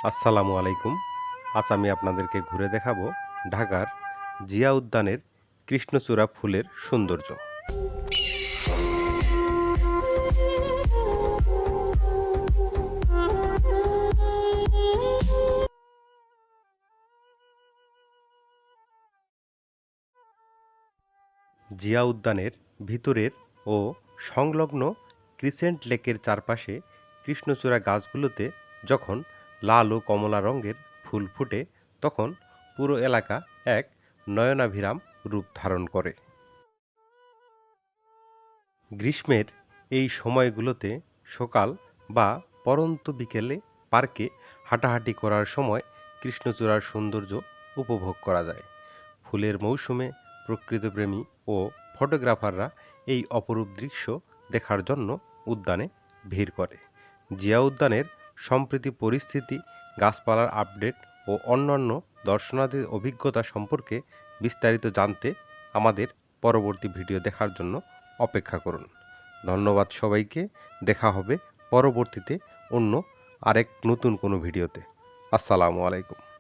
আসসালামু আলাইকুম। আজ আমি আপনাদেরকে ঘুরে দেখাবো ঢাকার জিয়া উদ্যানের কৃষ্ণচূড়া ফুলের সৌন্দর্য। জিয়া উদ্যানের ভিতরের ও সংলগ্ন ক্রিসেন্ট লেকের চারপাশে কৃষ্ণচূড়া গাছগুলোতে যখন লাল ও কমলা রঙের ফুল ফুটে তখন পুরো এলাকা এক নয়নাভিরাম রূপ ধারণ করে। গ্রীষ্মের এই সময়গুলোতে সকাল বা পরন্ত বিকেলে পার্কে হাঁটাহাঁটি করার সময় কৃষ্ণচূড়ার সৌন্দর্য উপভোগ করা যায়। ফুলের মৌসুমে প্রকৃতিপ্রেমী ও ফটোগ্রাফাররা এই অপরূপ দৃশ্য দেখার জন্য উদ্যানে ভিড় করে। জিয়া উদ্যানের সম্প্রতি পরিস্থিতি, গাছপালার আপডেট ও অন্যান্য দর্শনার্থীর অভিজ্ঞতা সম্পর্কে বিস্তারিত জানতে আমাদের পরবর্তী ভিডিও দেখার জন্য অপেক্ষা করুন। ধন্যবাদ সবাইকে। দেখা হবে পরবর্তীতে অন্য আরেক নতুন কোনো ভিডিওতে। আসসালামু আলাইকুম।